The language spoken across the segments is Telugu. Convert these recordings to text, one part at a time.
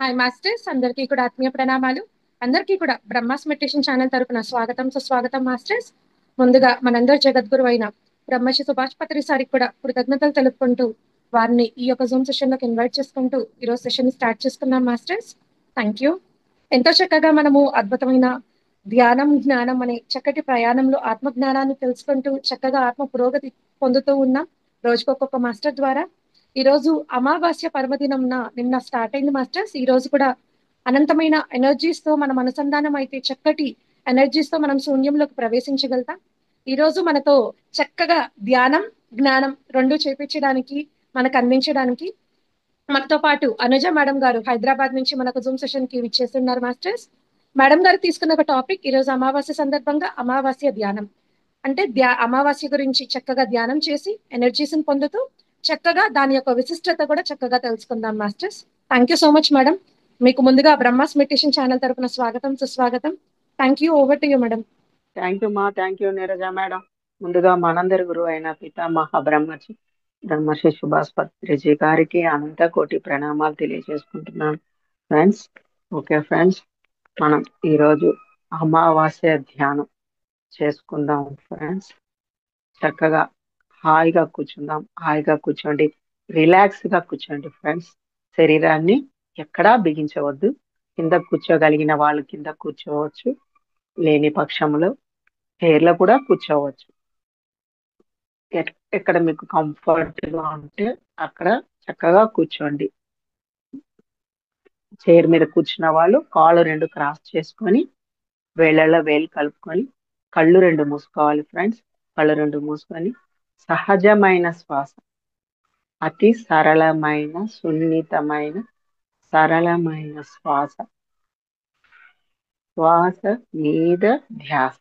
హాయ్ మాస్టర్స్, అందరికీ కూడా ఆత్మీయ ప్రణామాలు. అందరికీ కూడా బ్రహ్మాస్ మెడిటేషన్ ఛానల్ తరపున స్వాగతం సుస్వాగతం మాస్టర్స్. ముందుగా మనందరి జగద్గురు అయిన బ్రహ్మశ్రీ సుభాష్ పత్రి సారికి కూడా కృతజ్ఞతలు తెలుపుకుంటూ వారిని ఈ యొక్క జూమ్ సెషన్ లోకి ఇన్వైట్ చేసుకుంటూ ఈరోజు సెషన్ స్టార్ట్ చేసుకున్నాం మాస్టర్స్. Thank you. ఎంతో చక్కగా మనము అద్భుతమైన ధ్యానం జ్ఞానం అనే చక్కటి ప్రయాణంలో ఆత్మ జ్ఞానాన్ని తెలుసుకుంటూ చక్కగా ఆత్మ పురోగతి పొందుతూ ఉన్నాం రోజుకొక్కొక్క మాస్టర్ ద్వారా. ఈ రోజు అమావాస్య పర్వదినం నిన్న స్టార్ట్ అయింది మాస్టర్స్. ఈ రోజు కూడా అనంతమైన ఎనర్జీస్ తో మనం అనుసంధానం అయితే చక్కటి ఎనర్జీస్ తో మనం శూన్యంలోకి ప్రవేశించగలుగుతాం. ఈ రోజు మనతో చక్కగా ధ్యానం జ్ఞానం రెండు చేపించడానికి మనకు అందించడానికి మనతో పాటు అనుజ మేడం గారు హైదరాబాద్ నుంచి మనకు జూమ్ సెషన్ కి విచ్చేస్తున్నారు మాస్టర్స్. మేడం గారు తీసుకున్న ఒక టాపిక్ ఈ రోజు అమావాస్య సందర్భంగా అమావాస్య ధ్యానం. అంటే అమావాస్య గురించి చక్కగా ధ్యానం చేసి ఎనర్జీస్ పొందుతూ చక్కగా దాని యొక్క విశిష్టత కూడా చక్కగా తెలుసుకుందాం masters. Thank you so much madam. మీకు ముందుగా బ్రహ్మాస్ మెడిటేషన్ ఛానల్ తరపున స్వాగతం సుస్వాగతం. Thank you. Over to you madam. Thank you Neeraja madam. ముందుగా మనందరి గురువు అయిన పితామహ బ్రహ్మశ్రీ సుభాష్ పత్రిజీ గారికి అనంత కోటి ప్రణామాలు తెలియజేసుకుంటున్నాను ఫ్రెండ్స్. ఓకే ఫ్రెండ్స్, మనం ఈరోజు అమావాస్య ధ్యానం చేసుకుందాం ఫ్రెండ్స్. చక్కగా హాయిగా కూర్చుందాం. హాయిగా కూర్చోండి, రిలాక్స్ గా కూర్చోండి ఫ్రెండ్స్. శరీరాన్ని ఎక్కడా బిగించవద్దు. కింద కూర్చోగలిగిన వాళ్ళు కింద కూర్చోవచ్చు, లేని పక్షంలో చైర్లో కూడా కూర్చోవచ్చు. ఎక్కడ మీకు కంఫర్ట్ గా ఉంటే అక్కడ చక్కగా కూర్చోండి. చైర్ మీద కూర్చున్న వాళ్ళు కాళ్ళు రెండు క్రాస్ చేసుకొని వేళ్ళల్లో వేలు కలుపుకొని కళ్ళు రెండు మూసుకోవాలి ఫ్రెండ్స్. కళ్ళు రెండు మూసుకొని సహజమైన శ్వాస, అతి సరళమైన సున్నితమైన సరళమైన శ్వాస, శ్వాస మీద ధ్యాస,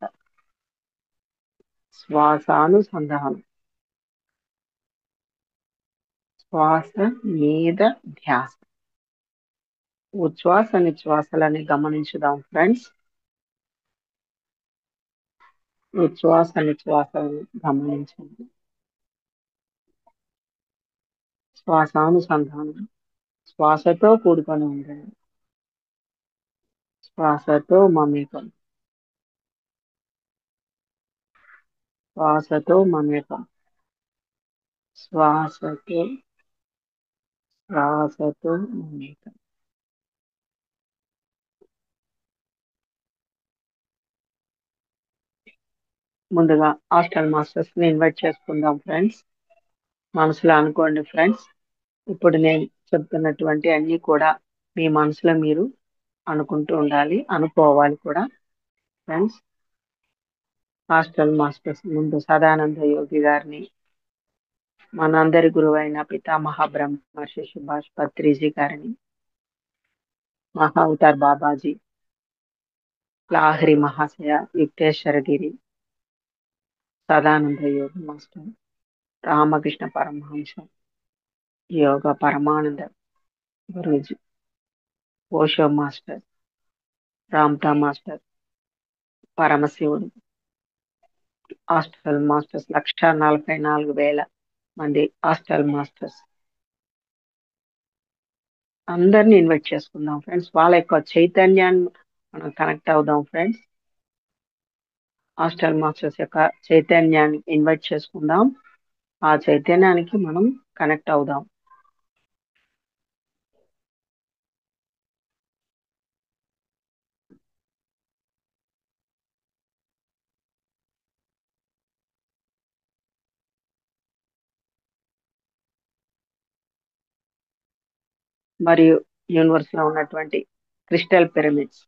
శ్వాసానుసంధానం, శ్వాస మీద ధ్యాస. ఉచ్ఛ్వాస నిశ్వాసాలని గమనించుదాం ఫ్రెండ్స్. ఉచ్ఛ్వాస నిశ్వాసాలను గమనించండి. శ్వాసానుసంధానం, శ్వాసతో కూడుకొని ఉండండి. శ్వాసతో మమేకం, శ్వాసతో మమేకం, శ్వాసతో శ్వాసతో మమేకం. ముందుగా హాస్టల్ మాస్టర్స్ ని ఇన్వైట్ చేసుకుందాం ఫ్రెండ్స్. మనసులో అనుకోండి ఫ్రెండ్స్. ఇప్పుడు నేను చెప్తున్నటువంటి అన్ని కూడా మీ మనసులో మీరు అనుకుంటూ ఉండాలి, అనుకోవాలి కూడా ఫ్రెండ్స్. హాస్టల్ మాస్టర్స్ ముందు సదానంద యోగి గారిని, మనందరి గురువైన పితామహ బ్రహ్మర్షి సుభాష్ పత్రిజీ గారిని, మహా అవతార్ బాబాజీ, లాహిరి మహాశయ, యుక్తేశ్వర గిరి, సదానంద యోగి మాస్టర్, రామకృష్ణ పరమహంస, యోగ పరమానంద గురూజీ, ఓషో మాస్టర్, రామ్తా మాస్టర్, పరమశివుడు, హాస్టల్ మాస్టర్స్ 1,44,000 మంది హాస్టల్ మాస్టర్స్ అందరిని ఇన్వైట్ చేసుకుందాం ఫ్రెండ్స్. వాళ్ళ యొక్క చైతన్యాన్ని మనం కనెక్ట్ అవుదాం ఫ్రెండ్స్. హాస్టల్ మాస్టర్స్ యొక్క చైతన్యాన్ని ఇన్వైట్ చేసుకుందాం. ఆ చైతన్యానికి మనం కనెక్ట్ అవుదాం. మరియు యూనివర్స్ లో ఉన్నటువంటి crystal pyramids,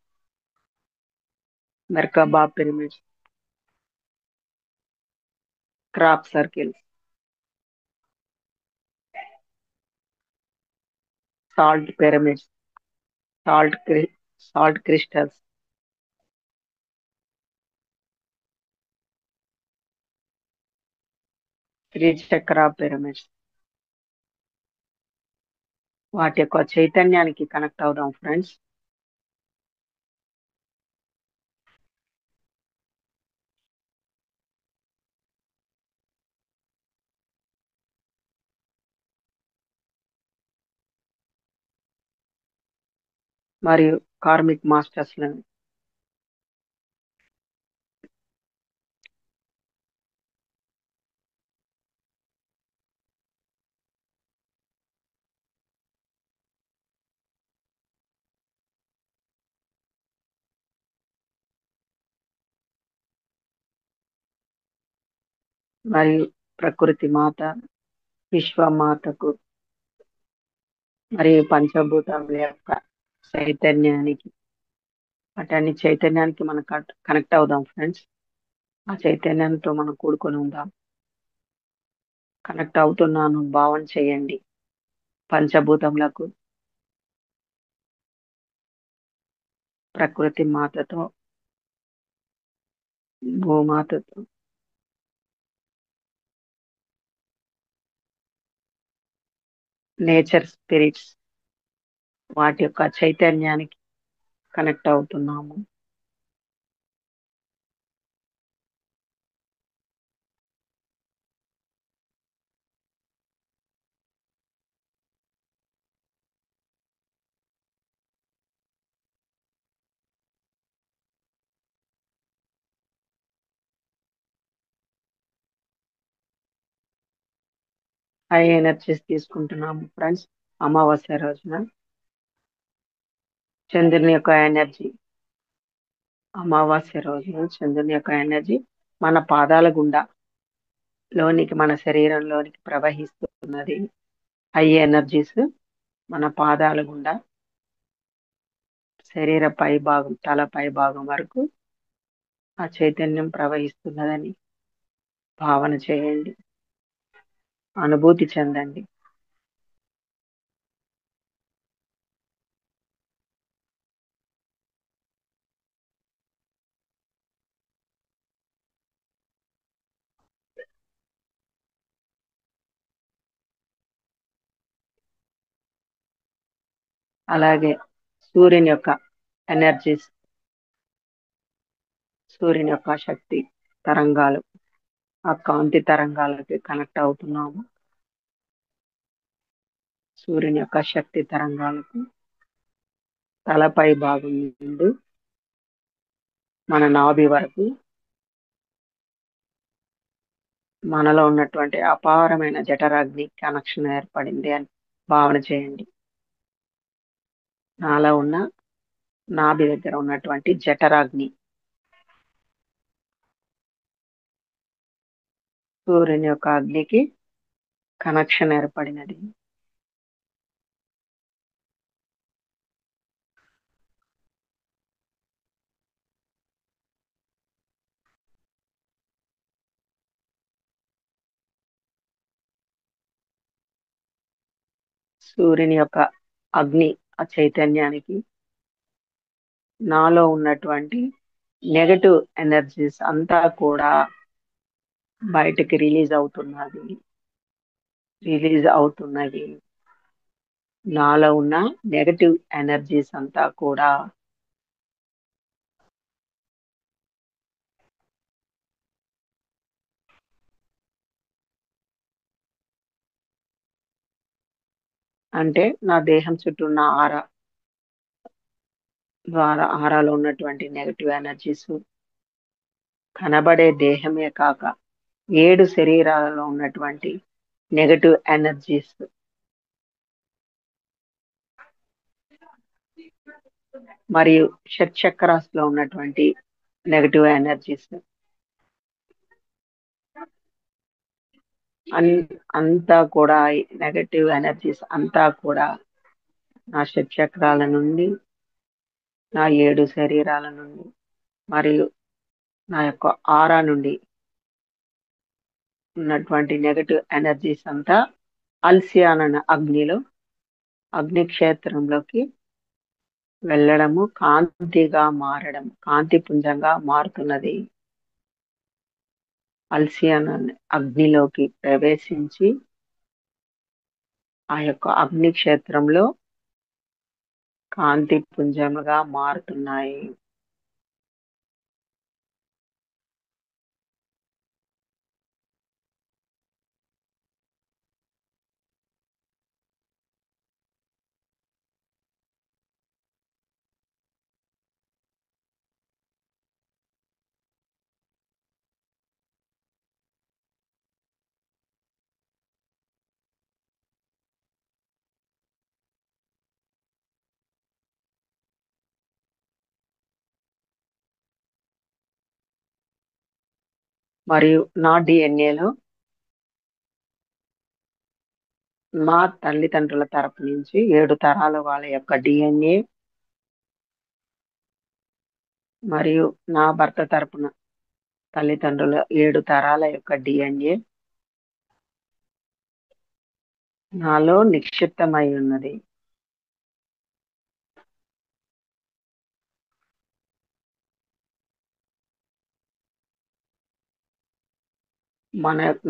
merkaba pyramids, crop circles, salt pyramids, salt salt crystals, త్రిచక్ర పిరమిడ్స్, వాటి యొక్క చైతన్యానికి కనెక్ట్ అవుదాం ఫ్రెండ్స్. మరియు కార్మిక్ మాస్టర్స్లను మరియు ప్రకృతి మాత, విశ్వమాతకు మరియు పంచభూతముల యొక్క చైతన్యానికి, అటన్ని చైతన్యానికి మనం కనెక్ట్ అవుదాం ఫ్రెండ్స్. ఆ చైతన్యంతో మనం కూడుకొని ఉందాం. కనెక్ట్ అవుతున్నాను భావన చేయండి. పంచభూతములకు, ప్రకృతి మాతతో, భూమాతతో, నేచర్ స్పిరిట్స్, వాటి యొక్క చైతన్యానికి కనెక్ట్ అవుతున్నాము. హై ఎనర్జీస్ తీసుకుంటున్నాము ఫ్రెండ్స్. అమావాస్య రోజున చంద్రుని యొక్క ఎనర్జీ, అమావాస్య రోజున చంద్రుని యొక్క ఎనర్జీ మన పాదాల గుండా లోనికి, మన శరీరంలోనికి ప్రవహిస్తున్నది. హై ఎనర్జీస్ మన పాదాల గుండా శరీర పై భాగం, తల పై భాగం వరకు ఆ చైతన్యం ప్రవహిస్తున్నదని భావన చేయండి, అనుభూతి చెందండి. అలాగే సూర్యుని యొక్క ఎనర్జీస్, సూర్యుని యొక్క శక్తి తరంగాలు, ఆ కాంతి తరంగాలకి కనెక్ట్ అవుతున్నాము. సూర్యుని యొక్క శక్తి తరంగాలకు తలపై భాగం నుండి మన నాభి వరకు మనలో ఉన్నటువంటి అపారమైన జఠరాగ్ని కనెక్షన్ ఏర్పడింది అని భావన చేయండి. నాలో ఉన్న నాభి దగ్గర ఉన్నటువంటి జఠరాగ్ని సూర్యుని యొక్క అగ్నికి కనెక్షన్ ఏర్పడినది. సూర్యుని యొక్క అగ్ని, ఆ చైతన్యానికి నాలో ఉన్నటువంటి నెగటివ్ ఎనర్జీస్ అంతా కూడా బయటకి రిలీజ్ అవుతున్నది. నాలో ఉన్న నెగటివ్ ఎనర్జీస్ అంతా కూడా అంటే నా దేహం చుట్టూ ఉన్న ఆరాలో ఉన్నటువంటి నెగటివ్ ఎనర్జీస్, కనబడే దేహమే కాక 7 శరీరాలలో ఉన్నటువంటి నెగటివ్ ఎనర్జీస్, మరియు షట్చక్రాస్ లో ఉన్నటువంటి నెగటివ్ ఎనర్జీస్ అంతా కూడా, నెగటివ్ ఎనర్జీస్ అంతా కూడా నా షట్చక్రాల నుండి, నా 7 శరీరాల నుండి, మరియు నా యొక్క ఆరా నుండి ఉన్నటువంటి నెగటివ్ ఎనర్జీస్ అంతా అల్సియాన్ అనే అగ్ని క్షేత్రంలోకి వెళ్ళడము, కాంతిగా మారడం, కాంతి పుంజంగా మారుతున్నది. అల్సియాన్ అనే అగ్నిలోకి ప్రవేశించి ఆ యొక్క అగ్ని క్షేత్రంలో కాంతి పుంజముగా మారుతున్నాయి. మరియు నా డిఎన్ఏలో మా తల్లిదండ్రుల తరపు నుంచి 7 తరాల వాళ్ళ యొక్క డిఎన్ఏ మరియు నా భర్త తరపున తల్లిదండ్రుల 7 తరాల యొక్క డిఎన్ఏ నాలో నిక్షిప్తమై ఉన్నది.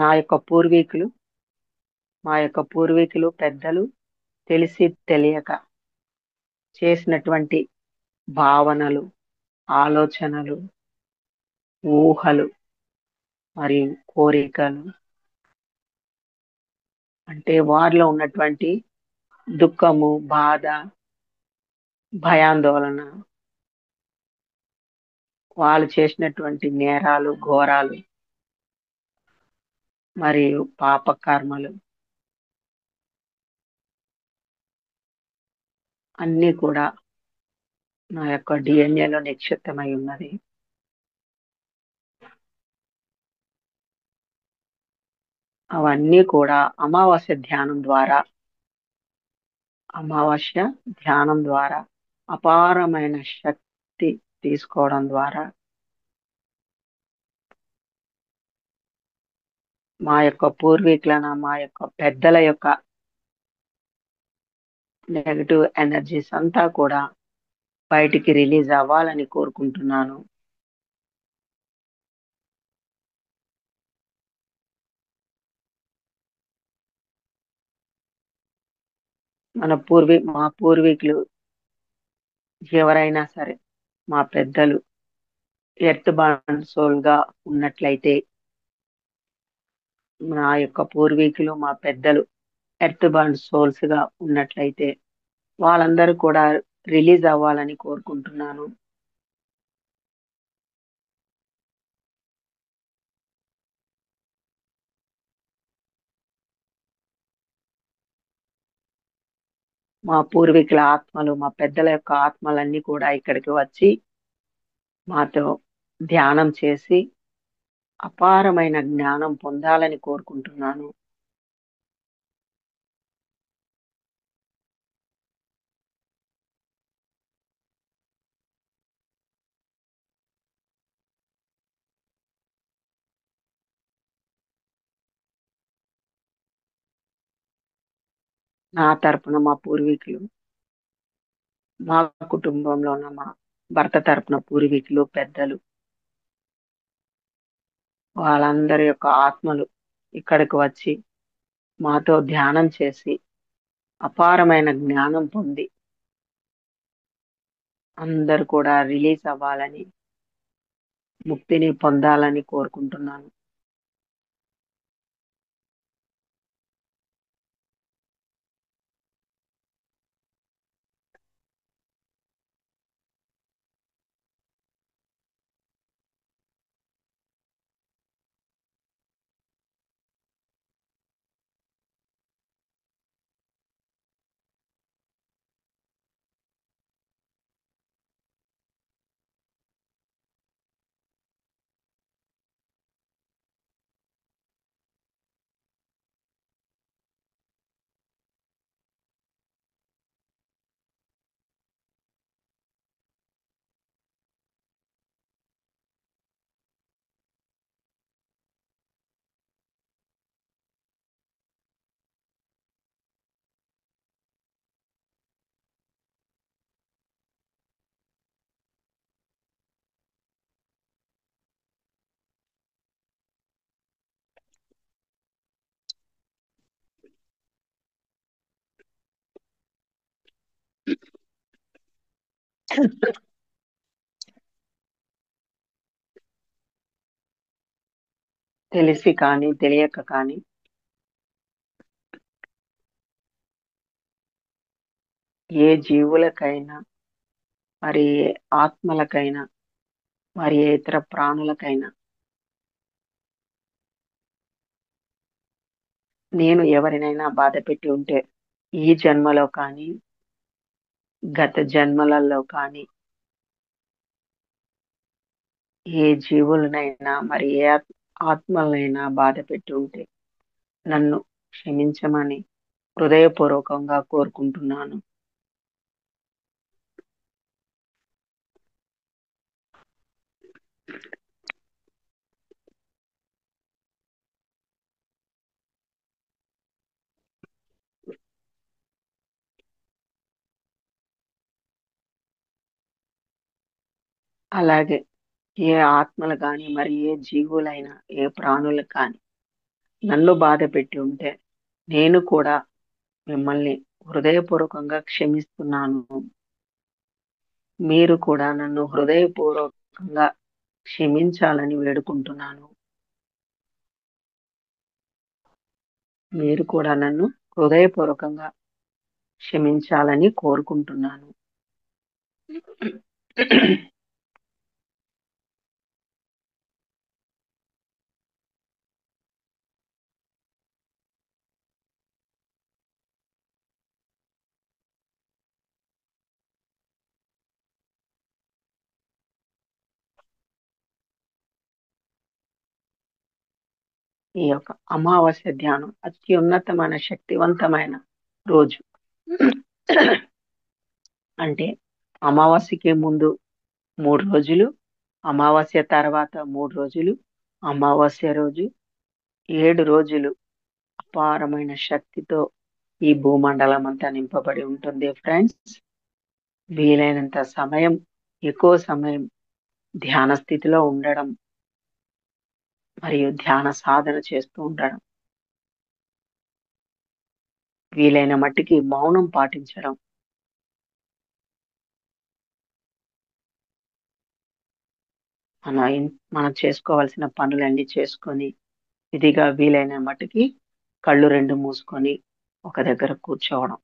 నా యొక్క పూర్వీకులు, మా యొక్క పూర్వీకులు పెద్దలు తెలిసి తెలియక చేసినటువంటి భావనలు, ఆలోచనలు, ఊహలు మరియు కోరికలు, అంటే వారిలో ఉన్నటువంటి దుఃఖము, బాధ, భయాందోళన, వాళ్ళు చేసినటువంటి నేరాలు, ఘోరాలు మరియు పాపకర్మలు అన్నీ కూడా నా యొక్క డిఎన్ఏలో నిక్షిప్తమై ఉన్నది. అవన్నీ కూడా అమావాస్య ధ్యానం ద్వారా అపారమైన శక్తి తీసుకోవడం ద్వారా మా యొక్క పూర్వీకులైన మా యొక్క పెద్దల యొక్క నెగటివ్ ఎనర్జీస్ అంతా కూడా బయటికి రిలీజ్ అవ్వాలని కోరుకుంటున్నాను. మా పూర్వీకులు ఎవరైనా సరే, మా పెద్దలు ఎర్త్ బాండ్ సోల్ గా ఉన్నట్లయితే, నా యొక్క పూర్వీకులు మా పెద్దలు ఎర్త్ బాండ్ సోల్స్ గా ఉన్నట్లయితే వాళ్ళందరూ కూడా రిలీజ్ అవ్వాలని కోరుకుంటున్నాను. మా పూర్వీకుల ఆత్మలు, మా పెద్దల యొక్క ఆత్మలన్నీ కూడా ఇక్కడికి వచ్చి మాతో ధ్యానం చేసి అపారమైన జ్ఞానం పొందాలని కోరుకుంటున్నాను. నా తరపున మా పూర్వీకులు, మా కుటుంబంలో ఉన్న మా భర్త తరపున పూర్వీకులు, పెద్దలు, వాళ్ళందరి యొక్క ఆత్మలు ఇక్కడికి వచ్చి మాతో ధ్యానం చేసి అపారమైన జ్ఞానం పొంది అందరు కూడా రిలీజ్ అవ్వాలని, ముక్తిని పొందాలని కోరుకుంటున్నాను. తెలిసి కానీ తెలియక కానీ ఏ జీవులకైనా, మరి ఏ ఆత్మలకైనా, మరి ఏ ఇతర ప్రాణులకైనా నేను ఎవరినైనా బాధ పెట్టి ఉంటే ఈ జన్మలో కానీ గత జన్మలలో కానీ ఏ జీవులనైనా మరి ఏ ఆత్మలైనా బాధ పెట్టి ఉంటే నన్ను క్షమించమని హృదయపూర్వకంగా కోరుకుంటున్నాను. అలాగే ఏ ఆత్మలు కానీ మరి ఏ జీవులైనా ఏ ప్రాణులు కానీ నన్ను బాధ పెట్టి ఉంటే నేను కూడా మిమ్మల్ని హృదయపూర్వకంగా క్షమిస్తున్నాను. మీరు కూడా నన్ను హృదయపూర్వకంగా క్షమించాలని వేడుకుంటున్నాను. మీరు కూడా నన్ను హృదయపూర్వకంగా క్షమించాలని కోరుకుంటున్నాను. ఈ యొక్క అమావాస్య ధ్యానం అత్యున్నతమైన శక్తివంతమైన రోజు. అంటే అమావాస్యకి ముందు 3 రోజులు, అమావాస్య తర్వాత 3 రోజులు, అమావాస్య రోజు 7 రోజులు అపారమైన శక్తితో ఈ భూమండలం అంతా నింపబడి ఉంటుంది ఫ్రెండ్స్. వీలైనంత సమయం, ఎక్కువ సమయం ధ్యాన స్థితిలో ఉండడం మరియు ధ్యాన సాధన చేస్తూ ఉండడం, వీలైన మట్టికి మౌనం పాటించడం, మనం చేసుకోవాల్సిన పనులన్నీ చేసుకొని ఇదిగా వీలైన మట్టుకి కళ్ళు 2 మూసుకొని ఒక దగ్గర కూర్చోవడం.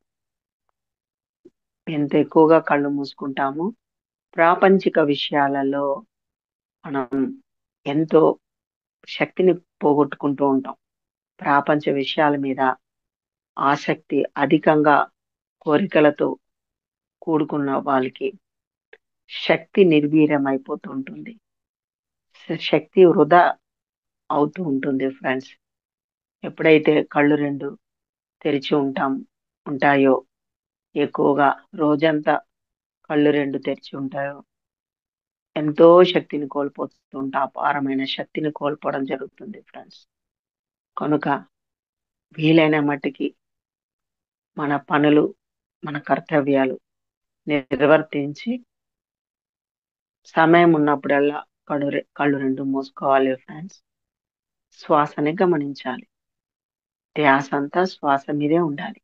ఎంత ఎక్కువగా కళ్ళు మూసుకుంటామో ప్రాపంచిక విషయాలలో మనం ఎంతో శక్తిని పోగొట్టుకుంటూ ఉంటాం. ప్రాపంచ విషయాల మీద ఆసక్తి అధికంగా కోరికలతో కూడుకున్న వాళ్ళకి శక్తి నిర్వీర్యమైపోతూ ఉంటుంది. శక్తి వృధా అవుతూ ఉంటుంది ఫ్రెండ్స్. ఎప్పుడైతే కళ్ళు 2 తెరిచి ఉంటాయో, ఎక్కువగా రోజంతా కళ్ళు 2 తెరిచి ఉంటాయో ఎంతో శక్తిని కోల్పోతూ ఉంటాం. అపారమైన శక్తిని కోల్పోవడం జరుగుతుంది ఫ్రెండ్స్. కనుక వీలైన మట్టికి మన పనులు, మన కర్తవ్యాలు నిర్వర్తించి సమయం ఉన్నప్పుడల్లా కళ్ళు 2 మూసుకోవాలి ఫ్రెండ్స్. శ్వాసని గమనించాలి. ధ్యాస అంతా శ్వాస మీదే ఉండాలి.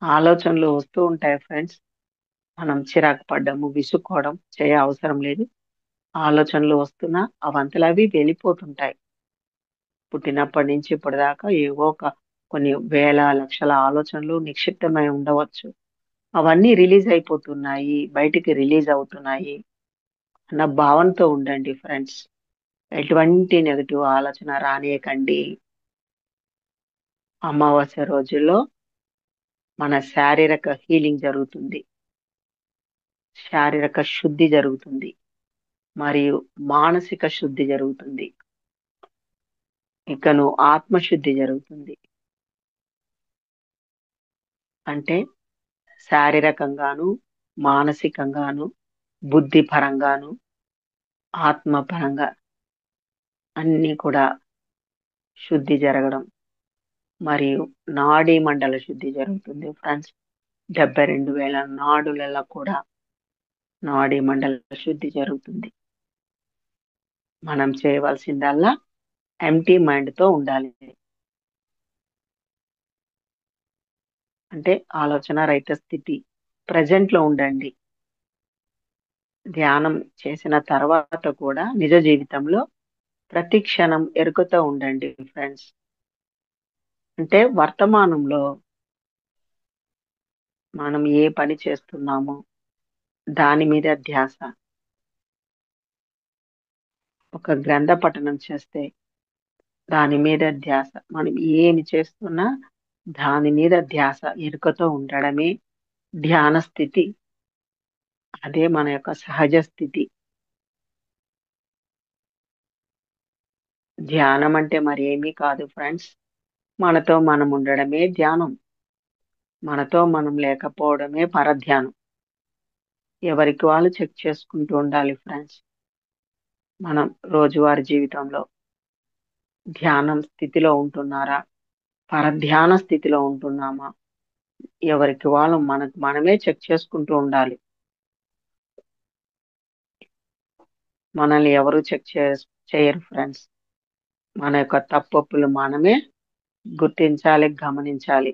ఆలోచనలు వస్తూ ఉంటాయి ఫ్రెండ్స్. మనం చిరాకు పడ్డము, విసుక్కోవడం అవసరం లేదు. ఆలోచనలు వస్తున్నా అవంతలు అవి వెళ్ళిపోతుంటాయి. పుట్టినప్పటి నుంచి ఇప్పటిదాకా ఏవో కొన్ని వేల లక్షల ఆలోచనలు నిక్షిప్తమై ఉండవచ్చు. అవన్నీ రిలీజ్ అయిపోతున్నాయి, బయటికి రిలీజ్ అవుతున్నాయి అన్న భావనతో ఉండండి ఫ్రెండ్స్. ఎటువంటి నెగటివ్ ఆలోచన రానియకండి. అమావాస్య రోజుల్లో మన శారీరక హీలింగ్ జరుగుతుంది, శారీరక శుద్ధి జరుగుతుంది మరియు మానసిక శుద్ధి జరుగుతుంది. ఇకను ఆత్మశుద్ధి జరుగుతుంది. అంటే శారీరకంగాను, మానసికంగాను, బుద్ధి పరంగాను, ఆత్మపరంగా అన్ని కూడా శుద్ధి జరగడం మరియు నాడీ మండల శుద్ధి జరుగుతుంది ఫ్రెండ్స్. 72,000 నాడులలో కూడా నాడీ మండల శుద్ధి జరుగుతుంది. మనం చేయవలసిందల్లా ఎంటీ మైండ్ తో ఉండాలి. అంటే ఆలోచన రహిత స్థితి, ప్రజెంట్ లో ఉండండి. ధ్యానం చేసిన తర్వాత కూడా నిజ జీవితంలో ప్రతి క్షణం ఎరుకతో ఉండండి ఫ్రెండ్స్. అంటే వర్తమానంలో మనం ఏ పని చేస్తున్నామో దాని మీద ధ్యాస. ఒక గ్రంథ పఠనం చేస్తే దాని మీద ధ్యాస. మనం ఏమి చేస్తున్నా దాని మీద ధ్యాస, ఎరుకతో ఉండడమే ధ్యాన స్థితి. అదే మన యొక్క సహజ స్థితి. ధ్యానం అంటే మరి ఏమీ కాదు ఫ్రెండ్స్. మనతో మనం ఉండడమే ధ్యానం. మనతో మనం లేకపోవడమే పరధ్యానం. ఎవరికి వాళ్ళు చెక్ చేసుకుంటూ ఉండాలి ఫ్రెండ్స్. మనం రోజువారీ జీవితంలో ధ్యానం స్థితిలో ఉంటున్నారా, పరధ్యాన స్థితిలో ఉంటున్నామా? ఎవరికి వాళ్ళు మనమే చెక్ చేసుకుంటూ ఉండాలి. మనల్ని ఎవరు చేయరు ఫ్రెండ్స్. మన యొక్క తప్పొప్పులు మనమే గుర్తించాలి, గమనించాలి.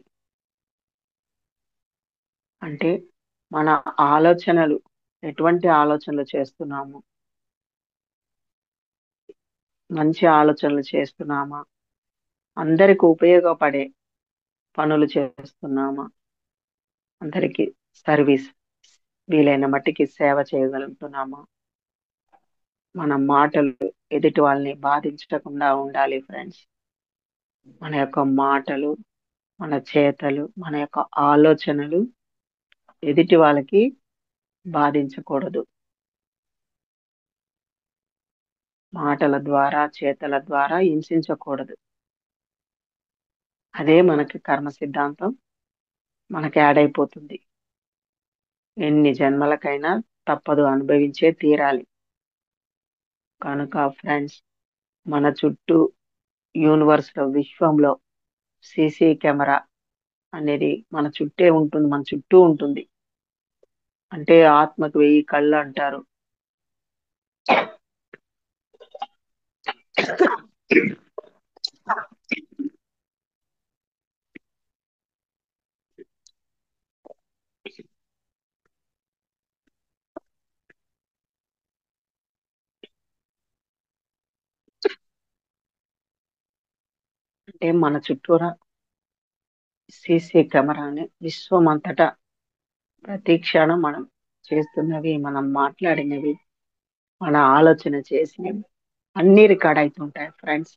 అంటే మన ఆలోచనలు, ఎటువంటి ఆలోచనలు చేస్తున్నాము, మంచి ఆలోచనలు చేస్తున్నామా, అందరికి ఉపయోగపడే పనులు చేస్తున్నామా, అందరికి సర్వీస్, వీలైన మట్టికి సేవ చేయగలుగుతున్నామా, మన మాటలు ఎదుటి వాళ్ళని బాధించకుండా ఉండాలి ఫ్రెండ్స్. మన యొక్క మాటలు, మన చేతలు, మన యొక్క ఆలోచనలు ఎదుటి వాళ్ళకి బాధించకూడదు. మాటల ద్వారా, చేతల ద్వారా హింసించకూడదు. అదే మనకి కర్మ సిద్ధాంతం మనకి యాడ్ అయిపోతుంది. ఎన్ని జన్మలకైనా తప్పదు, అనుభవించే తీరాలి. కనుక ఫ్రెండ్స్, మన చుట్టూ యూనివర్స్ లో, విశ్వంలో సీసీ కెమెరా అనేది మన చుట్టూ ఉంటుంది. అంటే ఆత్మకు 1000 కళ్ళు అంటారు. అంటే మన చుట్టూరా సీసీ కెమెరాని విశ్వం అంతటా ప్రతి క్షణం మనం చేస్తున్నవి, మనం మాట్లాడినవి, మన ఆలోచన చేసినవి అన్ని రికార్డ్ అవుతుంటాయి ఫ్రెండ్స్.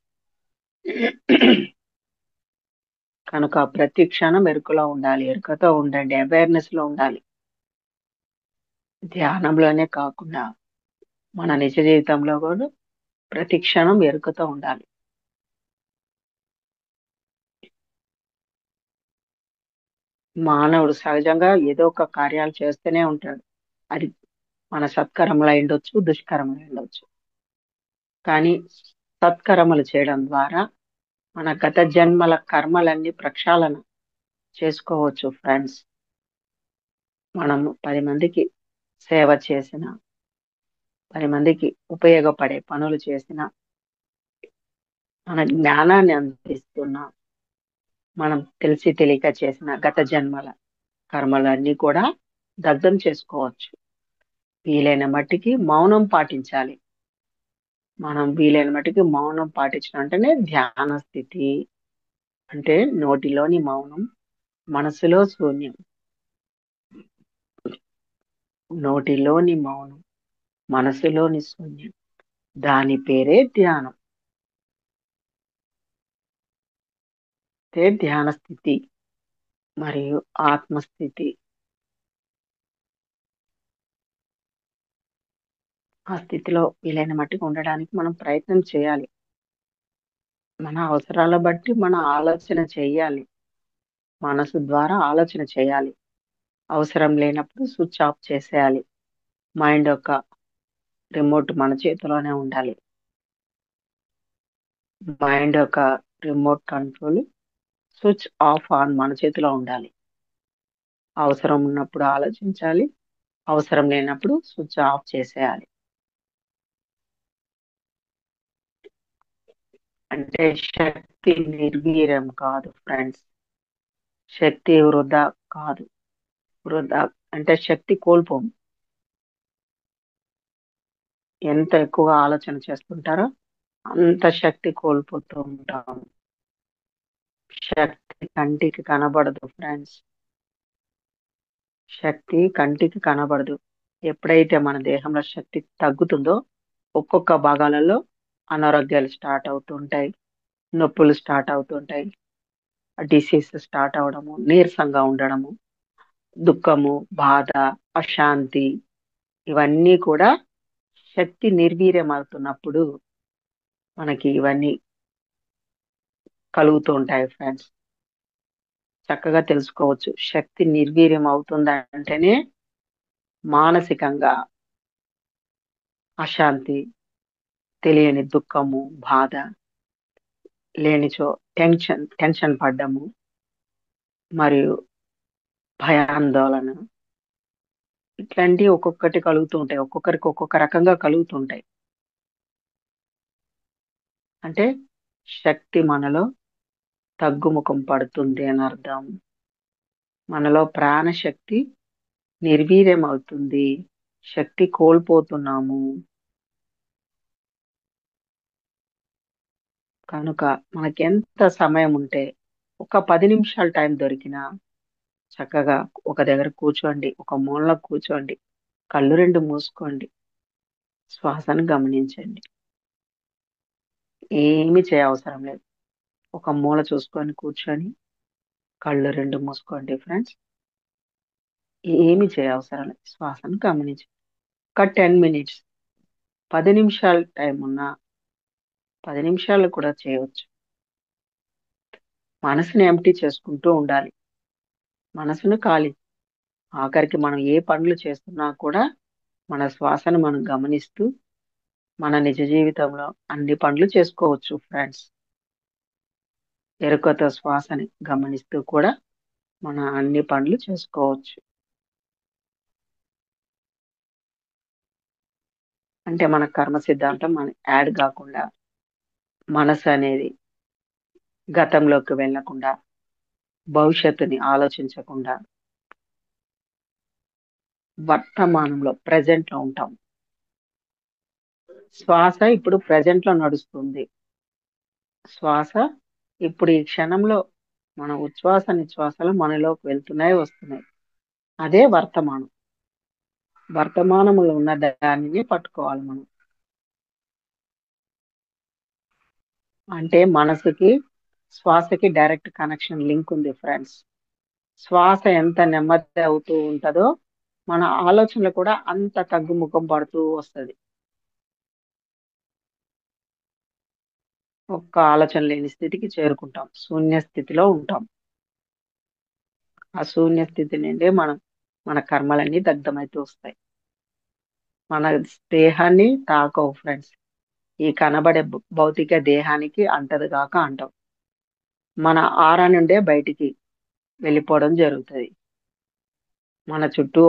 కనుక ప్రతి క్షణం ఎరుకలో ఉండాలి, ఎరుకతో ఉండండి, అవేర్నెస్ లో ఉండాలి. ధ్యానంలోనే కాకుండా మన నిజ జీవితంలో కూడా ప్రతి క్షణం ఎరుకతో ఉండాలి. మానవుడు సహజంగా ఏదో ఒక కార్యాలు చేస్తూనే ఉంటాడు. అది మన సత్కర్మలు అయి ఉండొచ్చు, దుష్కర్మలు అయి ఉండొచ్చు. కానీ సత్కర్మలు చేయడం ద్వారా మన గత జన్మల కర్మలన్నీ ప్రక్షాళన చేసుకోవచ్చు ఫ్రెండ్స్. మనము 10 మందికి సేవ చేసిన, 10 మందికి ఉపయోగపడే పనులు చేసిన, మన జ్ఞానాన్ని అందిస్తున్నా, మనం తెలిసి తెలియక చేసిన గత జన్మల కర్మలన్నీ కూడా దగ్ధం చేసుకోవచ్చు. వీలైన మట్టికి మౌనం పాటించాలి. మనం వీలైన మట్టికి మౌనం పాటించడం అంటేనే ధ్యాన స్థితి. అంటే నోటిలోని మౌనం, మనసులో శూన్యం. నోటిలోని మౌనం, మనసులోని శూన్యం, దాని పేరే ధ్యానం. ధ్యాన స్థితి మరియు ఆత్మస్థితి. ఆ స్థితిలో వీలైన మట్టికి ఉండడానికి మనం ప్రయత్నం చేయాలి. మన అవసరాల బట్టి మన ఆలోచన చేయాలి. మనసు ద్వారా ఆలోచన చేయాలి. అవసరం లేనప్పుడు స్విచ్ ఆఫ్ చేసేయాలి. మైండ్ యొక్క రిమోట్ మన చేతిలోనే ఉండాలి. మైండ్ యొక్క remote control, switch off on మన చేతిలో ఉండాలి. అవసరం ఉన్నప్పుడు ఆలోచించాలి, అవసరం లేనప్పుడు స్విచ్ ఆఫ్ చేసేయాలి. అంటే శక్తి నిర్వీర్యం కాదు ఫ్రెండ్స్. శక్తి వృధా కాదు. వృధా అంటే శక్తి కోల్పోము. ఎంత ఎక్కువగా ఆలోచన చేస్తుంటారో అంత శక్తి కోల్పోతూ ఉంటాం. శక్తి కంటికి కనబడదు ఫ్రెండ్స్. శక్తి కంటికి కనబడదు. ఎప్పుడైతే మన దేహంలో శక్తి తగ్గుతుందో ఒక్కొక్క భాగాలలో అనారోగ్యాలు స్టార్ట్ అవుతుంటాయి, నొప్పులు స్టార్ట్ అవుతుంటాయి, డిసీజ్ స్టార్ట్ అవడము, నీరసంగా ఉండడము, దుఃఖము, బాధ, అశాంతి, ఇవన్నీ కూడా శక్తి నిర్వీర్యం అవుతున్నప్పుడు మనకి ఇవన్నీ కలుగుతూ ఉంటాయి ఫ్రెండ్స్. చక్కగా తెలుసుకోవచ్చు. శక్తి నిర్వీర్యం అవుతుందంటేనే మానసికంగా అశాంతి, తెలియని దుఃఖము, బాధ, లేనిచో టెన్షన్ పడ్డము, మరియు భయాందోళన, ఇట్లాంటివి ఒక్కొక్కటి కలుగుతూ ఉంటాయి. ఒక్కొక్కరికి ఒక్కొక్క రకంగా కలుగుతుంటాయి. అంటే శక్తి మనలో తగ్గుముఖం పడుతుంది అని అర్థం. మనలో ప్రాణశక్తి నిర్వీర్యం అవుతుంది, శక్తి కోల్పోతున్నాము. కనుక మనకెంత సమయం ఉంటే ఒక 10 నిమిషాలు టైం దొరికినా చక్కగా ఒక దగ్గర కూర్చోండి, ఒక మూలలో కూర్చోండి, కళ్ళు రెండు మూసుకోండి, శ్వాసను గమనించండి. ఏమీ చేయవసరం లేదు. ఒక మూల చూసుకొని కూర్చొని కళ్ళు రెండు మూసుకోండి ఫ్రెండ్స్. ఏమీ చేయవసరం లేదు. శ్వాసను గమనించండి. ఒక 10 మినిట్స్, 10 నిమిషాలు టైం ఉన్నా 10 నిమిషాలు కూడా చేయవచ్చు. మనసుని ఎంప్టీ చేసుకుంటూ ఉండాలి. మనసును ఖాళీ. ఆఖరికి మనం ఏ పనులు చేస్తున్నా కూడా మన శ్వాసను మనం గమనిస్తూ మన నిజ జీవితంలో అన్ని పనులు చేసుకోవచ్చు ఫ్రెండ్స్. ఎరుకతో శ్వాసని గమనిస్తూ కూడా మన అన్ని పనులు చేసుకోవచ్చు. అంటే మన కర్మ సిద్ధాంతం మన యాడ్ కాకుండా, మనసు అనేది గతంలోకి వెళ్ళకుండా, భవిష్యత్తుని ఆలోచించకుండా వర్తమానంలో ప్రెజెంట్ లో ఉంటాం. శ్వాస ఇప్పుడు ప్రెజెంట్ లో నడుస్తుంది. శ్వాస ఇప్పుడు ఈ క్షణంలో మన ఉచ్ఛ్వాస నిశ్వాసాలు మనలోకి వెళ్తున్నాయి, వస్తున్నాయి. అదే వర్తమానం. వర్తమానంలో ఉన్న దానిని పట్టుకోవాలి మనం. అంటే మనసుకి శ్వాసకి డైరెక్ట్ కనెక్షన్ లింక్ ఉంది ఫ్రెండ్స్. శ్వాస ఎంత నెమ్మది అవుతూ ఉంటుందో మన ఆలోచనలు కూడా అంత తగ్గుముఖం పడుతూ వస్తుంది. ఒక్క ఆలోచన లేని స్థితికి చేరుకుంటాం, శూన్య స్థితిలో ఉంటాం. ఆ శూన్య స్థితి నుండి మన కర్మలన్నీ దగ్ధమైతూ వస్తాయి. మన దేహాన్ని తాకవు ఫ్రెండ్స్. ఈ కనబడే భౌతిక దేహానికి అంటదు కాక అంటాం. మన ఆరా నుండే బయటికి వెళ్ళిపోవడం జరుగుతుంది. మన చుట్టూ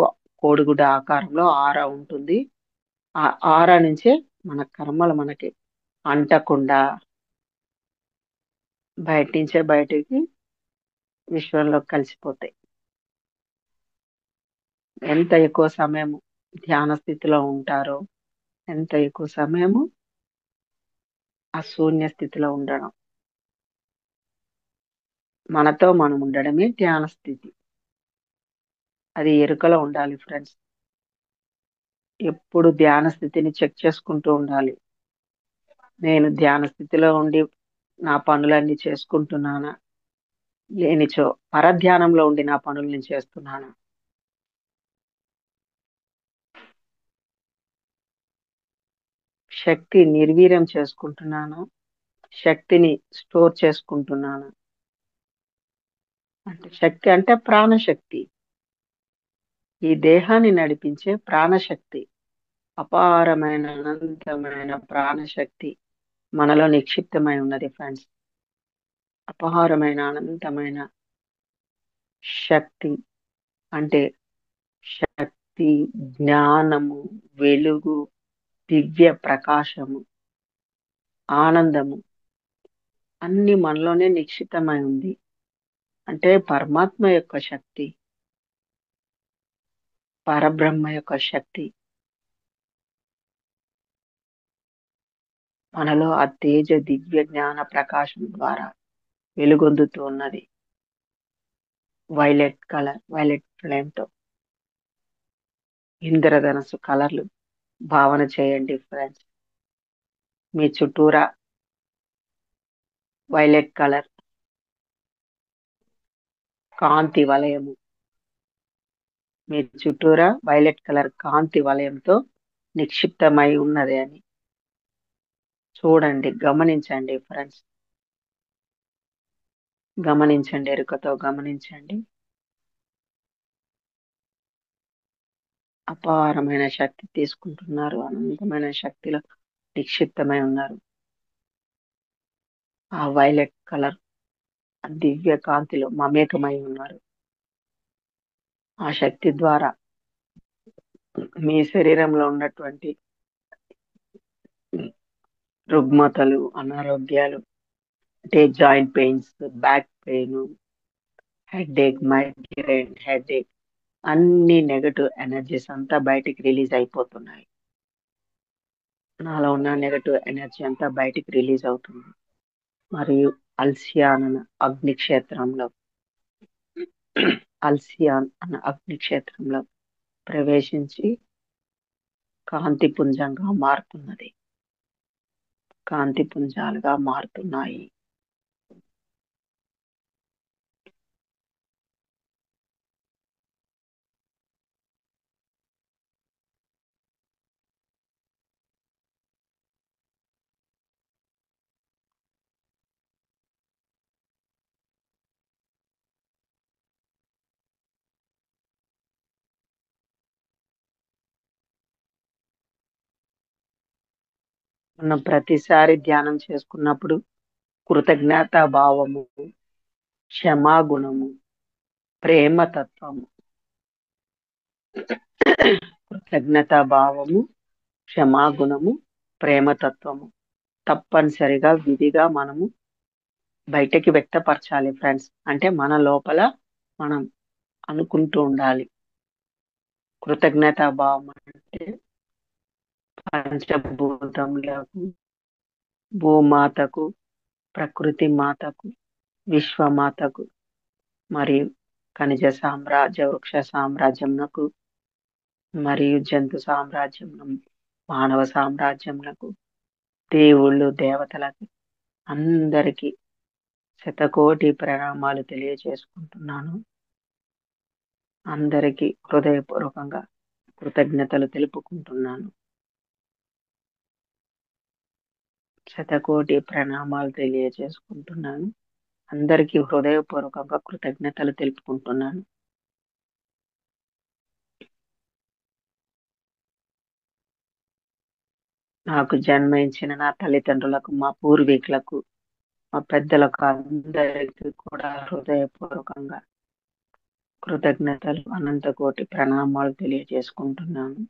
కోడిగుడ్డ ఆకారంలో ఆరా ఉంటుంది. ఆ ఆరా నుంచే మన కర్మలు మనకి అంటకుండా బయట నుంచే బయటికి విశ్వంలో కలిసిపోతాయి. ఎంత ఎక్కువ సమయం ధ్యాన స్థితిలో ఉంటారో, ఎంత ఎక్కువ సమయము ఆ శూన్య స్థితిలో ఉండడం, మనతో మనం ఉండడమే ధ్యాన స్థితి. అది ఎరుకలో ఉండాలి ఫ్రెండ్స్. ఎప్పుడు ధ్యాన స్థితిని చెక్ చేసుకుంటూ ఉండాలి. నేను ధ్యాన స్థితిలో ఉండి నా పనులన్నీ చేసుకుంటున్నానా, లేనిచో పరధ్యానంలో ఉండి నా పనులు నేను చేస్తున్నానా. శక్తి నిర్వీర్యం చేసుకుంటున్నాను, శక్తిని స్టోర్ చేసుకుంటున్నాను. అంటే శక్తి అంటే ప్రాణశక్తి, ఈ దేహాన్ని నడిపించే ప్రాణశక్తి, అపారమైన అనంతమైన ప్రాణశక్తి మనలో నిక్షిప్తమై ఉన్నది ఫ్రెండ్స్. అపారమైన అనంతమైన శక్తి అంటే శక్తి, జ్ఞానము, వెలుగు, దివ్య ప్రకాశము, ఆనందము అన్ని మనలోనే నిక్షిప్తమై ఉంది. అంటే పరమాత్మ యొక్క శక్తి, పరబ్రహ్మ యొక్క శక్తి మనలో ఆ తేజ దివ్య జ్ఞాన ప్రకాశం ద్వారా వెలుగొందుతూ ఉన్నది. వైలెట్ కలర్, వైలెట్ ఫ్లేమ్ తో ఇంద్రధనస్సు కలర్లు భావన చేయండి ఫ్రెండ్స్. మీ చుట్టూరా వైలెట్ కలర్ కాంతి వలయము, మీ చుట్టూరా వైలెట్ కలర్ కాంతి వలయంతో నిక్షిప్తమై ఉన్నది అని చూడండి, గమనించండి ఫ్రెండ్స్. గమనించండి, ఎరుకతో గమనించండి. అపారమైన శక్తి తీసుకుంటున్నారు. అనంతమైన శక్తిలో నిక్షిప్తమై ఉన్నారు. ఆ వైలెట్ కలర్, ఆ దివ్య కాంతిలో మమేకమై ఉన్నారు. ఆ శక్తి ద్వారా మీ శరీరంలో ఉన్నటువంటి రుగ్మతలు, అనారోగ్యాలు, అంటే joint pains, back pain, headache, migraine headache, అన్ని నెగటివ్ ఎనర్జీస్ అంతా బయటికి రిలీజ్ అయిపోతున్నాయి. నాలో ఉన్న నెగటివ్ ఎనర్జీ అంతా బయటికి రిలీజ్ అవుతుంది. మరియు అల్సియాన్ అన్న అగ్నిక్షేత్రంలో అల్సియాన్ అన్న అగ్నిక్షేత్రంలో ప్రవేశించి కాంతి పుంజంగా మారుతున్నది. కాంతి పుంజాలుగా మారుతున్నాయి. మనం ప్రతిసారి ధ్యానం చేసుకున్నప్పుడు కృతజ్ఞతా భావము, క్షమాగుణము, ప్రేమతత్వము, కృతజ్ఞతా భావము, క్షమాగుణము, ప్రేమతత్వము తప్పనిసరిగా విధిగా మనము బయటకి వ్యక్తపరచాలి ఫ్రెండ్స్. అంటే మన లోపల మనం అనుకుంటూ ఉండాలి. కృతజ్ఞతా భావం అంటే పంచభూతములకు, భూమాతకు, ప్రకృతి మాతకు, విశ్వమాతకు, మరియు ఖనిజ సామ్రాజ్య, వృక్ష సామ్రాజ్యంకు, మరియు జంతు సామ్రాజ్యం, మానవ సామ్రాజ్యంలకు, దేవుళ్ళు, దేవతలకు అందరికీ శతకోటి ప్రణామాలు తెలియజేసుకుంటున్నాను. అందరికీ హృదయపూర్వకంగా కృతజ్ఞతలు తెలుపుకుంటున్నాను. శతకోటి ప్రణామాలు తెలియజేసుకుంటున్నాను. అందరికీ హృదయపూర్వకంగా కృతజ్ఞతలు తెలుపుకుంటున్నాను. నాకు జన్మించిన నా తల్లిదండ్రులకు, మా పూర్వీకులకు, మా పెద్దలకు అందరికీ కూడా హృదయపూర్వకంగా కృతజ్ఞతలు, అనంతకోటి ప్రణామాలు తెలియజేసుకుంటున్నాను.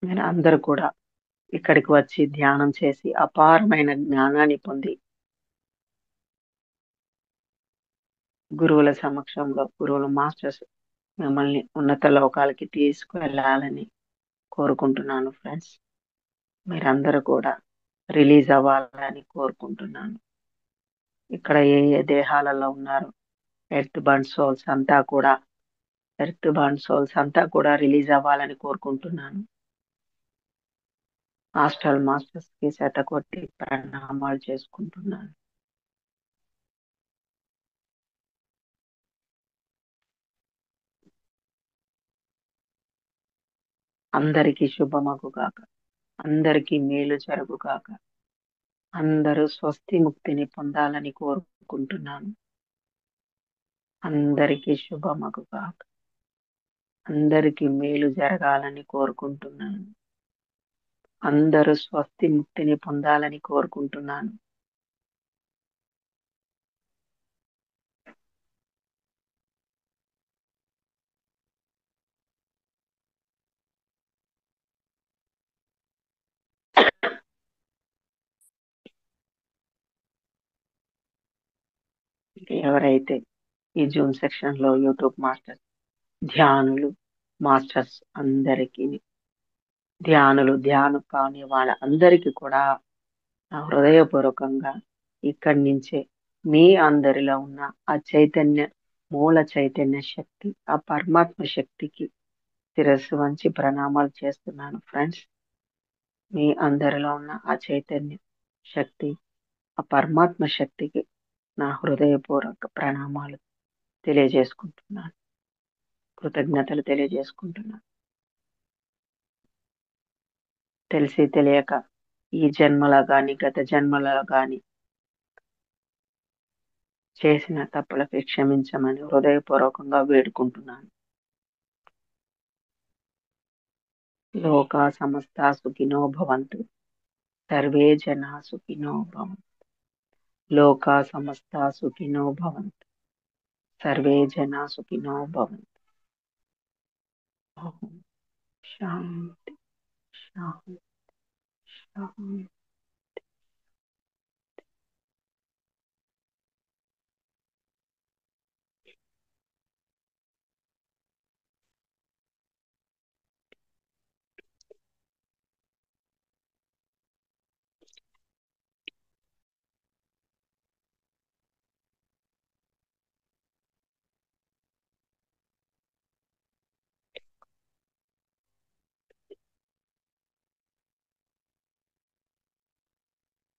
నేను అందరూ కూడా ఇక్కడికి వచ్చి ధ్యానం చేసి అపారమైన జ్ఞానాన్ని పొంది గురువుల సమక్షంలో, గురువుల మాస్టర్స్ మిమ్మల్ని ఉన్నత లోకాలకి తీసుకువెళ్ళాలని కోరుకుంటున్నాను ఫ్రెండ్స్. మీరందరూ కూడా రిలీజ్ అవ్వాలని కోరుకుంటున్నాను. ఇక్కడ ఏ ఏ దేహాలలో ఉన్నారు, ఎర్త్ బర్న్ సోల్స్ అంతా కూడా, ఎర్త్ బర్న్ సోల్స్ అంతా కూడా రిలీజ్ అవ్వాలని కోరుకుంటున్నాను. హాస్టల్ మాస్టర్స్ కి శతకోటి ప్రణామాలు చేసుకుంటున్నాను. అందరికీ శుభమగుగాక, అందరికీ మేలు జరుగుగాక, అందరూ స్వస్తి ముక్తిని పొందాలని కోరుకుంటున్నాను. అందరికీ శుభమగుగాక, అందరికీ మేలు జరగాలని కోరుకుంటున్నాను. అందరూ స్వస్తి ముక్తిని పొందాలని కోరుకుంటున్నాను. ఎవరైతే ఈ జూమ్ సెక్షన్ లో యూట్యూబ్ మాస్టర్స్, ధ్యానులు, మాస్టర్స్ అందరికీ, ధ్యానం కాని వాళ్ళందరికీ కూడా నా హృదయపూర్వకంగా ఇక్కడి నుంచే మీ అందరిలో ఉన్న ఆ చైతన్య, మూల చైతన్య శక్తి, ఆ పరమాత్మ శక్తికి శిరస్సు వంచి ప్రణామాలు చేస్తున్నాను ఫ్రెండ్స్. మీ అందరిలో ఉన్న ఆ చైతన్య శక్తి, ఆ పరమాత్మ శక్తికి నా హృదయపూర్వక ప్రణామాలు తెలియజేసుకుంటున్నాను. కృతజ్ఞతలు తెలియజేసుకుంటున్నాను. తెలిసి తెలియక ఈ జన్మలో గాని గత జన్మలలో గాని చేసిన తప్పులకి క్షమించమని హృదయపూర్వకంగా వేడుకుంటున్నాను. లోకా సమస్తా సుఖినో భవంతు. సర్వే జనా సుఖినో భవంతు. లోకా సమస్తా సుఖినో భవంతు. సర్వే జనా సుఖినో భవంతు. ఓం శాంతి శాంతి శాంతి.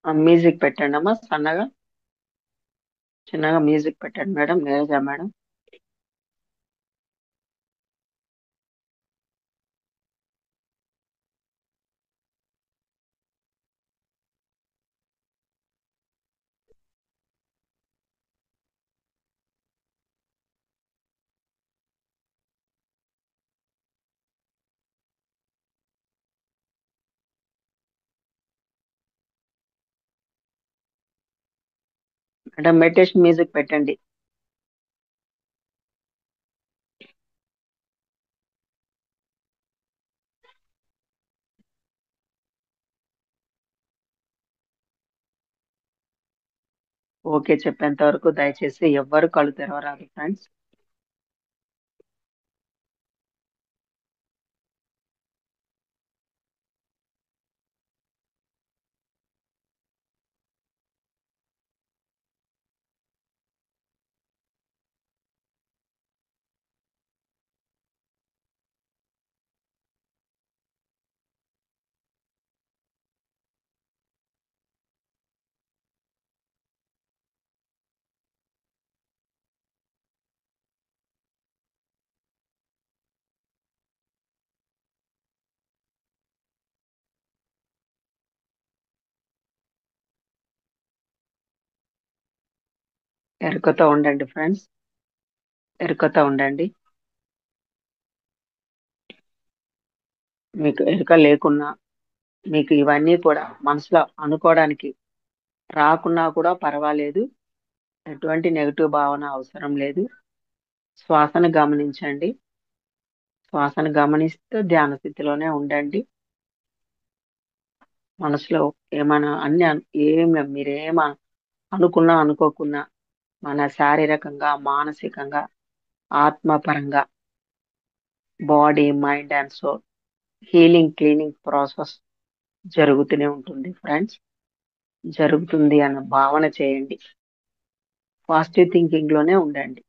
మ్యూజిక్ పెట్టండి అమ్మా, సన్నగా చిన్నగా మ్యూజిక్ పెట్టండి madam, Neeraja madam. Madam meditation music పెట్టండి. ఓకే చెప్పేంత వరకు దయచేసి ఎవ్వరు కళ్ళు తెరవరాదు ఫ్రెండ్స్. ఎరుకతో ఉండండి ఫ్రెండ్స్, ఎరుకతో ఉండండి. మీకు ఎరుక లేకున్నా, మీకు ఇవన్నీ కూడా మనసులో అనుకోవడానికి రాకున్నా కూడా పర్వాలేదు. ఎటువంటి నెగటివ్ భావన అవసరం లేదు. శ్వాసను గమనించండి. శ్వాసను గమనిస్తూ ధ్యాన స్థితిలోనే ఉండండి. మనసులో ఏమైనా మీరేమ అనుకున్నా అనుకోకున్నా మన శారీరకంగా, మానసికంగా, ఆత్మపరంగా, body, mind and soul healing cleaning process జరుగుతూనే ఉంటుంది ఫ్రెండ్స్. జరుగుతుంది అన్న భావన చేయండి. పాజిటివ్ థింకింగ్ లోనే ఉండండి.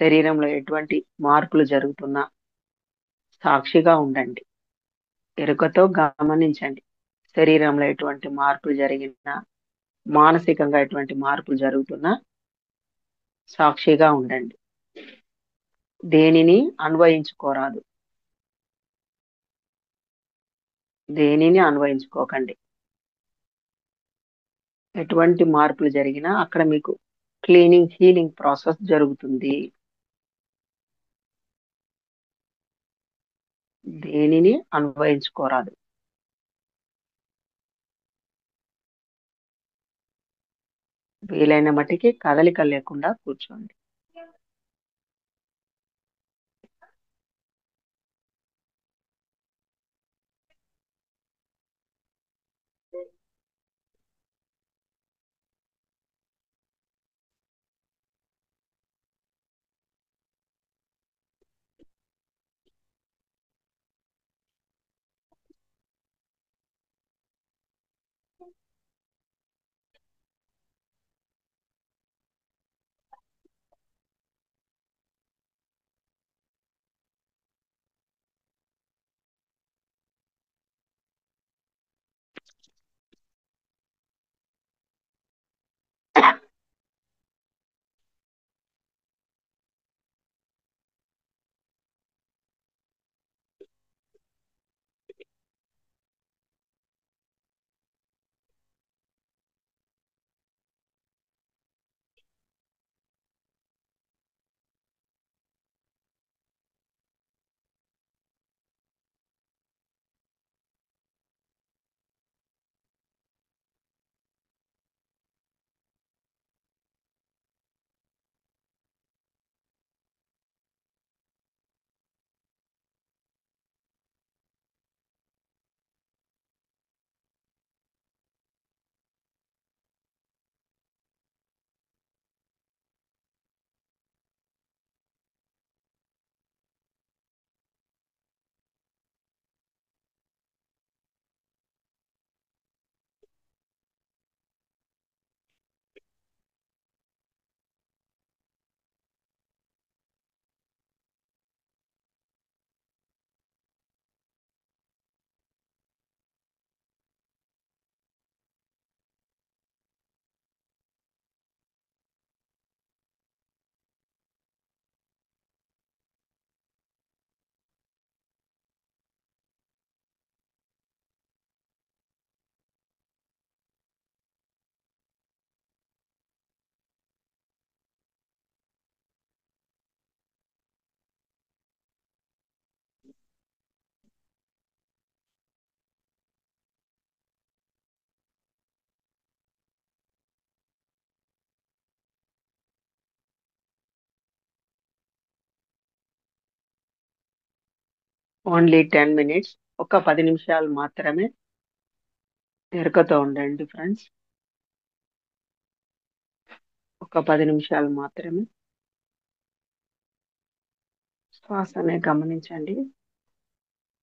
శరీరంలో ఎటువంటి మార్పులు జరుగుతున్నా సాక్షిగా ఉండండి. ఎరుకతో గమనించండి. శరీరంలో ఎటువంటి మార్పులు జరిగినా, మానసికంగా ఎటువంటి మార్పులు జరుగుతున్నా సాక్షిగా ఉండండి. దేనిని అన్వయించుకోరాదు, దేనిని అన్వయించుకోకండి. ఎటువంటి మార్పులు జరిగినా అక్కడ మీకు క్లీనింగ్ హీలింగ్ ప్రాసెస్ జరుగుతుంది. దేనిని అన్వయించుకోరాదు. వీలైన మట్టికి కదలిక లేకుండా కూర్చోండి. Only 10 minutes. ఒక 10 నిమిషాలు మాత్రమే ఎరుకతో ఉండండి ఫ్రెండ్స్. ఒక 10 నిమిషాలు మాత్రమే శ్వాసనే గమనించండి.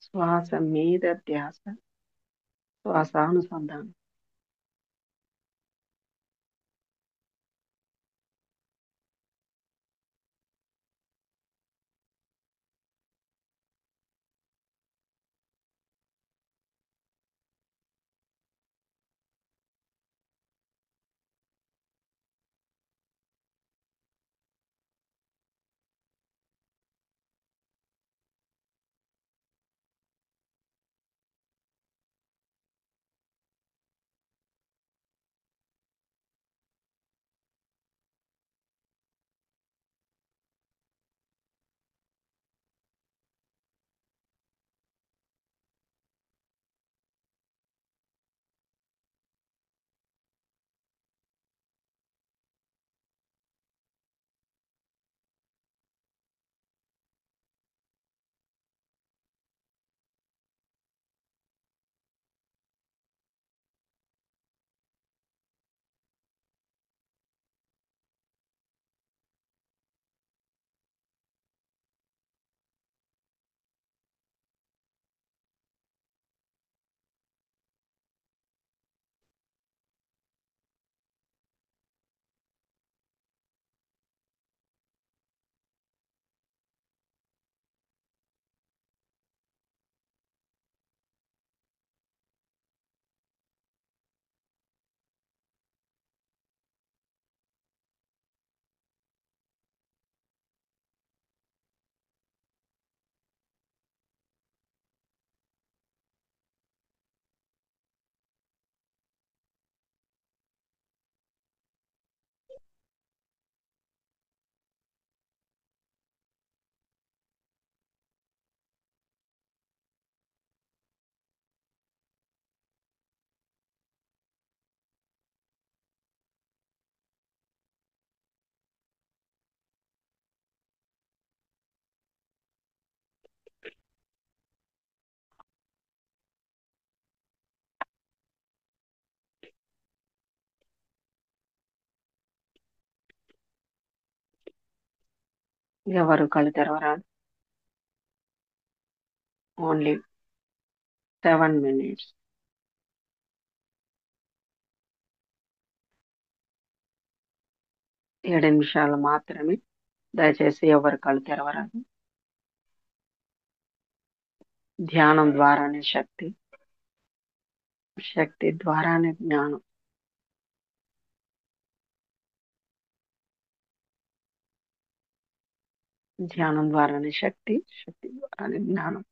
శ్వాస మీద ధ్యాస, శ్వాసానుసంధానం. ఎవరు కళ్ళు తెరవరాదు. Only 7 minutes. 7 నిమిషాలు మాత్రమే. దయచేసి ఎవరు కళ్ళు తెరవరాదు. ధ్యానం ద్వారానే శక్తి, శక్తి ద్వారానే జ్ఞానం. ధ్యానం ద్వారానే శక్తి, శక్తి ద్వారానే జ్ఞానం.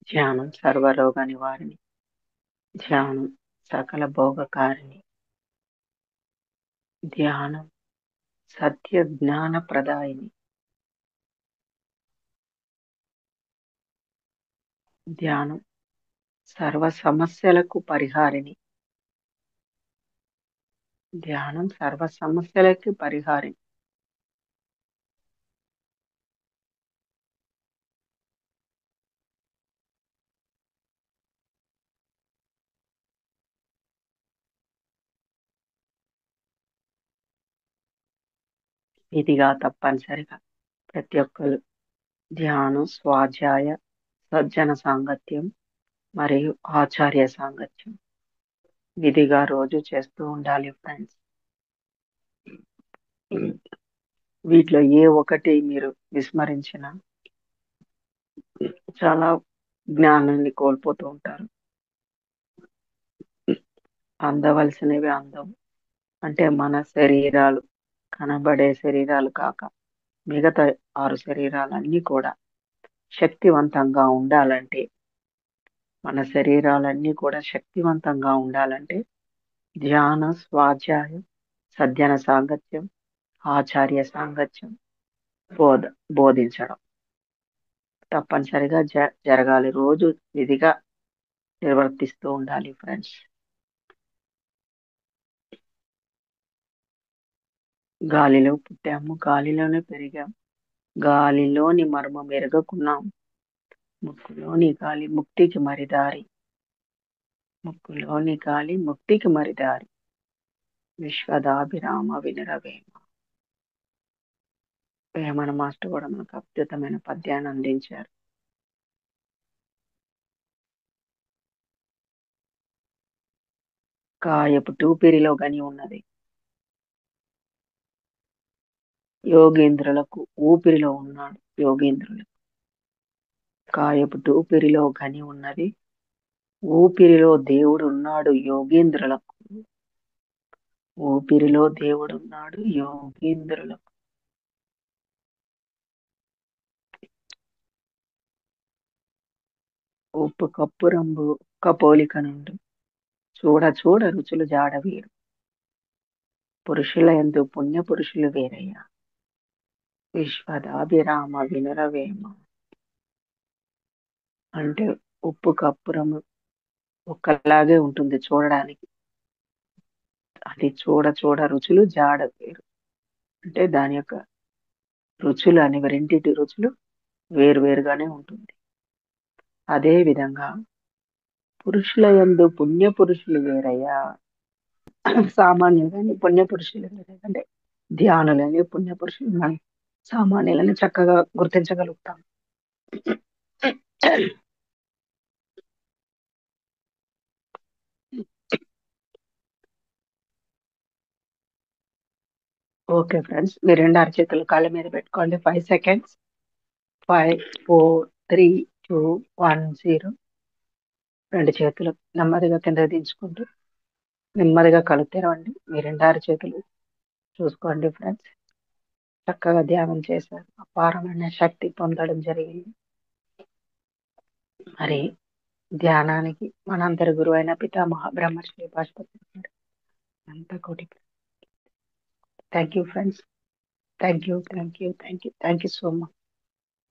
ధ్యానం సర్వరోగ నివారిణి. ధ్యానం సకల భోగకారిణి. ధ్యానం సత్య జ్ఞాన ప్రదాయిని. ధ్యానం సర్వ సమస్యలకు పరిహారిణి. ధ్యానం సర్వ సమస్యలకు పరిహారిణి. విధిగా తప్పనిసరిగా ప్రతి ఒక్కరు ధ్యానం, స్వాధ్యాయ, సజ్జన సాంగత్యం మరియు ఆచార్య సాంగత్యం విధిగా రోజు చేస్తూ ఉండాలి ఫ్రెండ్స్. వీటిలో ఏ ఒక్కటి మీరు విస్మరించినా చాలా జ్ఞానాన్ని కోల్పోతూ ఉంటారు. అందవలసినవి అందం అంటే మన శరీరాలు, కనబడే శరీరాలు కాక మిగతా 6 శరీరాలన్నీ కూడా శక్తివంతంగా ఉండాలంటే, మన శరీరాలన్నీ కూడా శక్తివంతంగా ఉండాలంటే ధ్యాన, స్వాధ్యాయం, సద్జన సాంగత్యం, ఆచార్య సాంగత్యం బోధ బోధించడం తప్పనిసరిగా జరగాలి. రోజు విధిగా నిర్వర్తిస్తూ ఉండాలి ఫ్రెండ్స్. గాలిలో పుట్టాము, గాలిలోనే పెరిగాం, గాలిలోని మర్మం ఎరగకున్నాం, ముక్కులోని గాలి ముక్తికి మరిదారి, ముక్కులోని గాలి ముక్తికి మరిదారి, విశ్వదాభిరామ వినురవేమ. వేమన మాస్టర్ కూడా మనకు అద్భుతమైన పద్యాన్ని అందించారు. కాయపు టూపిరిలో గని ఉన్నది, యోగేంద్రులకు ఊపిరిలో ఉన్నాడు యోగేంద్రులకు. కాయపు టూపిరిలో గని ఉన్నది, ఊపిరిలో దేవుడు ఉన్నాడు యోగేంద్రులకు. ఊపిరిలో దేవుడున్నాడు యోగేంద్రులకు. ఉప్పు కప్పు రంబు ఒక్క పోలిక నుండు, చూడ చూడ రుచులు జాడవీడు, పురుషుల యందు పుణ్య పురుషులు వేరయ్యా, విశ్వదాభిరామ వినురవేమ. అంటే ఉప్పు కప్పురము ఒక్కలాగే ఉంటుంది చూడడానికి, అది చూడ చూడ రుచులు జాడ వేరు. అంటే దాని యొక్క రుచులు అనేవి, రెండింటి రుచులు వేరువేరుగానే ఉంటుంది. అదే విధంగా పురుషుల యందు పుణ్య పురుషులు వేరయ్యా, సామాన్యులని పుణ్య పురుషులు వేరయ్యా. అంటే ధ్యానులని పుణ్య పురుషులు, సామాన్యులని చక్కగా గుర్తించగలుగుతాం. ఓకే ఫ్రెండ్స్, మీరు 2 అరచేతులు కాళ్ళ మీద పెట్టుకోండి. 5 సెకండ్స్. 5, 4, 3, 2, 1, 0. 2 చేతులు నెమ్మదిగా కింద దించుకుంటూ నెమ్మదిగా కళ్ళు తెరవండి. మీ 2 అరచేతులు చూసుకోండి ఫ్రెండ్స్. చక్కగా ధ్యానం చేశారు, అపారమైన శక్తి పొందడం జరిగింది. మరి ధ్యానానికి మనందరి గురువు అయిన పితామహ బ్రహ్మశ్రీ పాశుపత్రి గారు అంత కోటి. Thank you friends. Thank you so much.